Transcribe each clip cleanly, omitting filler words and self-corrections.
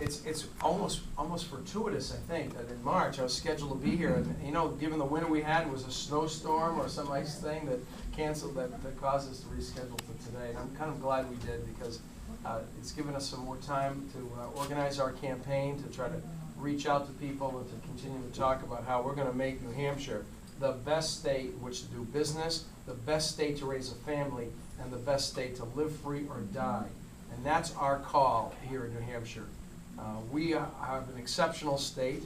It's almost fortuitous, I think, that in March I was scheduled to be here, and you know, given the winter we had, it was a snowstorm or some ice thing that canceled, that caused us to reschedule for today. And I'm kind of glad we did, because it's given us some more time to organize our campaign, to try to reach out to people and to continue to talk about how we're going to make New Hampshire the best state in which to do business, the best state to raise a family, and the best state to live free or die. And that's our call here in New Hampshire. We have an exceptional state,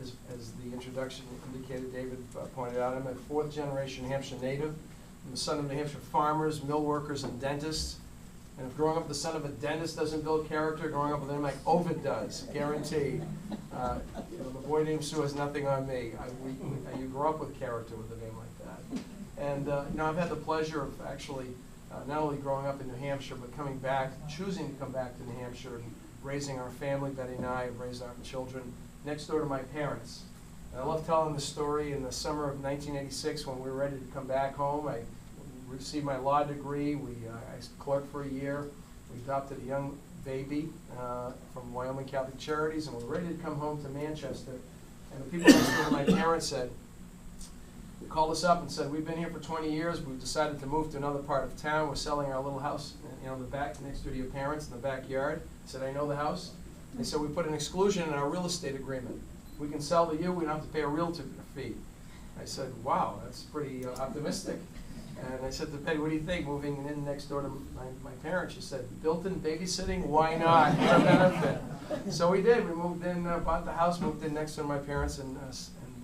as the introduction indicated. David pointed out, I'm a fourth generation New Hampshire native. I'm the son of New Hampshire farmers, mill workers, and dentists. And if growing up the son of a dentist doesn't build character, growing up with a name like Ovide does, guaranteed. The boy named Sue has nothing on me. You grow up with character with a name like that. And I've had the pleasure of actually not only growing up in New Hampshire, but coming back, choosing to come back to New Hampshire and raising our family. Betty and I have raised our children next door to my parents. And I love telling the story. In the summer of 1986, when we were ready to come back home, I received my law degree. I clerked for a year. We adopted a young baby from Wyoming Catholic Charities, and we were ready to come home to Manchester. And the people next door to my parents said, called us up and said, we've been here for 20 years. We've decided to move to another part of town. We're selling our little house, the back next door to your parents in the backyard. I said, I know the house. They said, we put an exclusion in our real estate agreement. We can sell to you. We don't have to pay a realtor fee. I said, wow, that's pretty optimistic. And I said to Betty, what do you think, moving in next door to my parents? She said, built-in babysitting, why not? What a benefit. So we did. We moved in, bought the house, moved in next to my parents in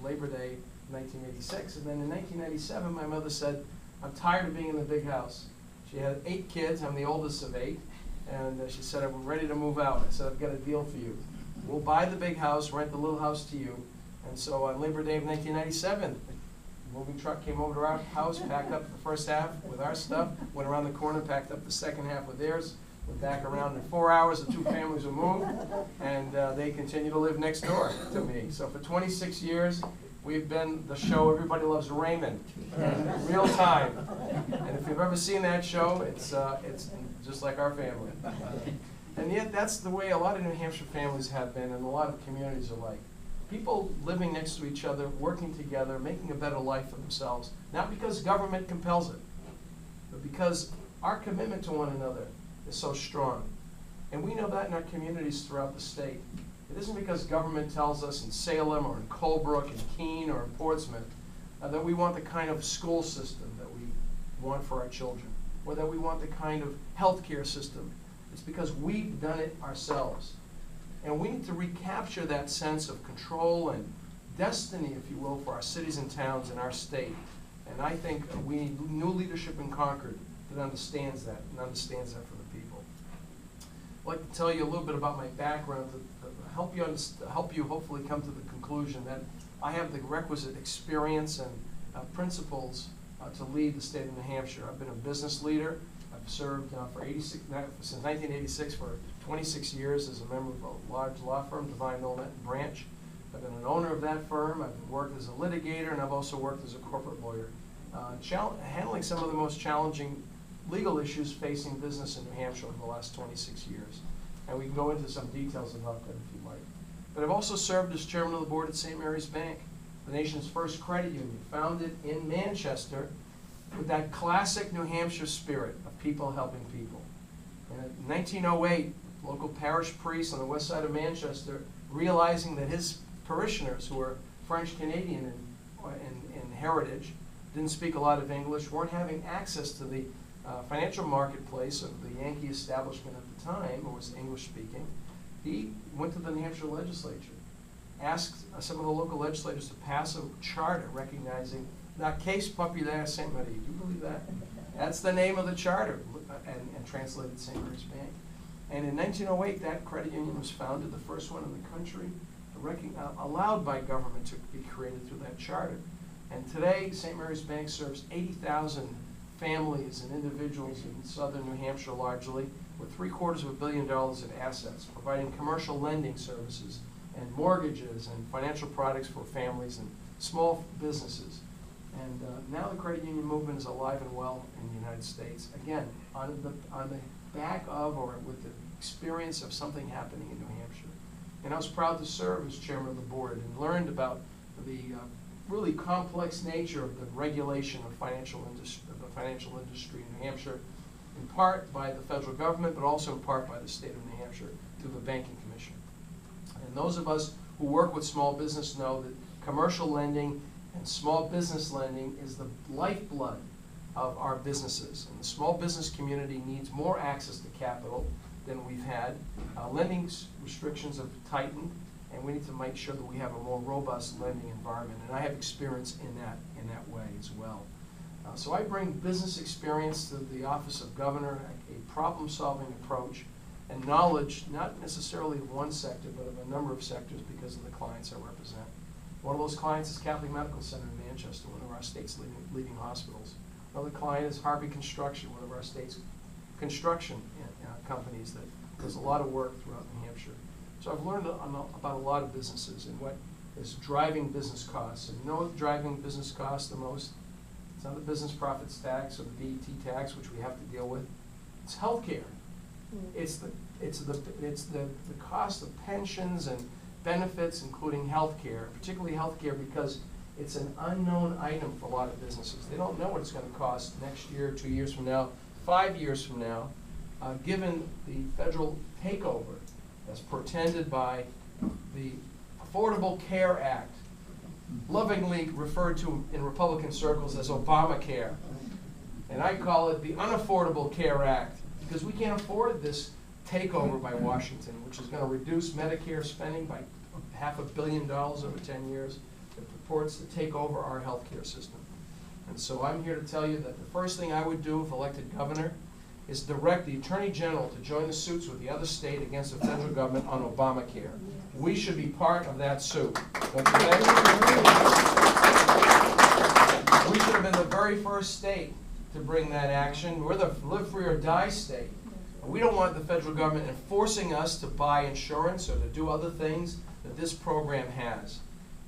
Labor Day 1986. And then in 1997, my mother said, I'm tired of being in the big house. She had 8 kids. I'm the oldest of 8. And she said, I'm ready to move out. I said, I've got a deal for you. We'll buy the big house, rent the little house to you. And so on Labor Day of 1997, the moving truck came over to our house, packed up the first half with our stuff, went around the corner, packed up the second half with theirs, went back around. In 4 hours, the 2 families were moved, and they continue to live next door to me. So for 26 years, we've been the show Everybody Loves Raymond in real time. And if you've ever seen that show, it's just like our family. And yet that's the way a lot of New Hampshire families have been, and a lot of communities are like. People living next to each other, working together, making a better life for themselves, not because government compels it, but because our commitment to one another is so strong. And we know that in our communities throughout the state. It isn't because government tells us in Salem or in Colebrook, in Keene, or in Portsmouth that we want the kind of school system that we want for our children, or that we want the kind of healthcare system. It's because we've done it ourselves. And we need to recapture that sense of control and destiny, if you will, for our cities and towns in our state. And I think we need new leadership in Concord that understands that, and understands that for the people. I'd like to tell you a little bit about my background to help you hopefully come to the conclusion that I have the requisite experience and principles to lead the state of New Hampshire. I've been a business leader. I've served since 1986 for 26 years as a member of a large law firm, Divine Millnet and Branch. I've been an owner of that firm. I've worked as a litigator, and I've also worked as a corporate lawyer, handling some of the most challenging legal issues facing business in New Hampshire over the last 26 years. And we can go into some details about that if you like. But I've also served as chairman of the board at St. Mary's Bank, the nation's first credit union, founded in Manchester with that classic New Hampshire spirit of people helping people. And in 1908, local parish priest on the west side of Manchester, realizing that his parishioners, who were French-Canadian in heritage, didn't speak a lot of English, weren't having access to the financial marketplace of the Yankee establishment at the time, who was English-speaking. He went to the New Hampshire legislature, asked some of the local legislators to pass a charter recognizing La Caisse Populaire Saint Marie. Do you believe that? That's the name of the charter, and translated St. Mary's Bank. And in 1908, that credit union was founded, the first one in the country, allowed by government to be created through that charter. And today, St. Mary's Bank serves 80,000 families and individuals in southern New Hampshire largely, with $750 million in assets, providing commercial lending services and mortgages and financial products for families and small businesses. And now the credit union movement is alive and well in the United States. Again, on the back of or with the experience of something happening in New Hampshire. And I was proud to serve as chairman of the board and learned about the really complex nature of the regulation of the financial industry in New Hampshire, in part by the federal government, but also in part by the state of New Hampshire through the Banking Commission. And those of us who work with small business know that commercial lending and small business lending is the lifeblood of our businesses. And the small business community needs more access to capital than we've had. Lending restrictions have tightened, and we need to make sure that we have a more robust lending environment. And I have experience in that way as well. So I bring business experience to the office of governor, a problem-solving approach, and knowledge, not necessarily of one sector, but of a number of sectors because of the clients I represent. One of those clients is Catholic Medical Center in Manchester, one of our state's leading hospitals. Another client is Harvey Construction, one of our state's construction companies that does a lot of work throughout New Hampshire. So I've learned about a lot of businesses and what is driving business costs. And you know what's driving business costs the most? It's not the business profits tax or the BET tax, which we have to deal with. It's healthcare. It's the cost of pensions and benefits, including healthcare, particularly healthcare, because it's an unknown item for a lot of businesses. They don't know what it's going to cost next year, 2 years from now, 5 years from now, given the federal takeover as portended by the Affordable Care Act, lovingly referred to in Republican circles as Obamacare. And I call it the Unaffordable Care Act, because we can't afford this takeover by Washington, which is going to reduce Medicare spending by $500 million over 10 years. It purports to take over our healthcare system. And so I'm here to tell you that the first thing I would do if elected governor is direct the Attorney General to join the suits with the other state against the federal government on Obamacare. We should be part of that suit. Don't you think? We should have been the very first state to bring that action. We're the live free or die state. We don't want the federal government enforcing us to buy insurance or to do other things that this program has.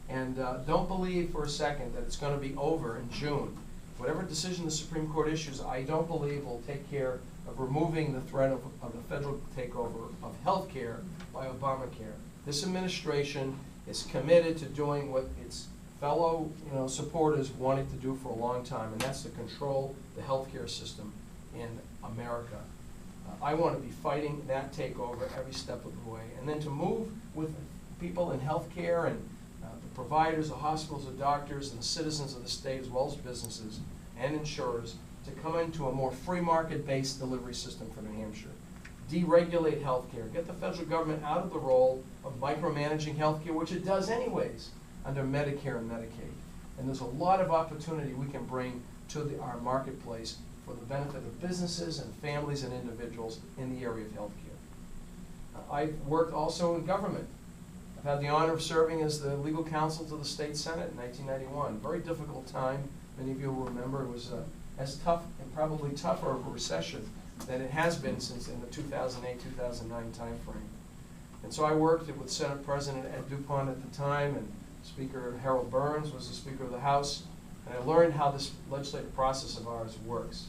And don't believe for a second that it's going to be over in June. Whatever decision the Supreme Court issues, I don't believe will take care of removing the threat of the federal takeover of health care by Obamacare. This administration is committed to doing what its fellow supporters wanted to do for a long time, and that's to control the healthcare system in America. I want to be fighting that takeover every step of the way, and then to move with people in healthcare and the providers, the hospitals, the doctors, and the citizens of the state, as well as businesses and insurers, to come into a more free market-based delivery system for New Hampshire. Deregulate healthcare. Get the federal government out of the role of micromanaging healthcare, which it does anyways under Medicare and Medicaid. And there's a lot of opportunity we can bring to our marketplace for the benefit of businesses and families and individuals in the area of healthcare. I've worked also in government. I've had the honor of serving as the legal counsel to the state senate in 1991. Very difficult time. Many of you will remember it was as tough and probably tougher of a recession than it has been since in the 2008-2009 time frame. And so I worked with Senate President Ed DuPont at the time, and Speaker Harold Burns was the Speaker of the House, and I learned how this legislative process of ours works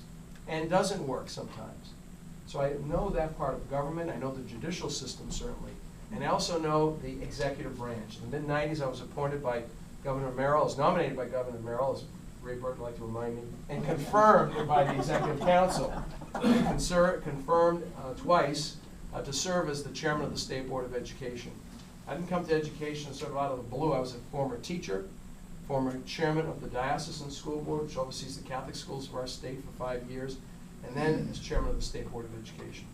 and doesn't work sometimes. So I know that part of government. I know the judicial system certainly, and I also know the executive branch. In the mid-90s, I was appointed by Governor Merrill, I was nominated by Governor Merrill, as Ray Burton would like to remind me, and confirmed by the Executive Council, and confirmed twice to serve as the chairman of the State Board of Education. I didn't come to education sort of out of the blue. I was a former teacher, former chairman of the Diocesan School Board, which oversees the Catholic schools of our state for 5 years, and then as chairman of the State Board of Education.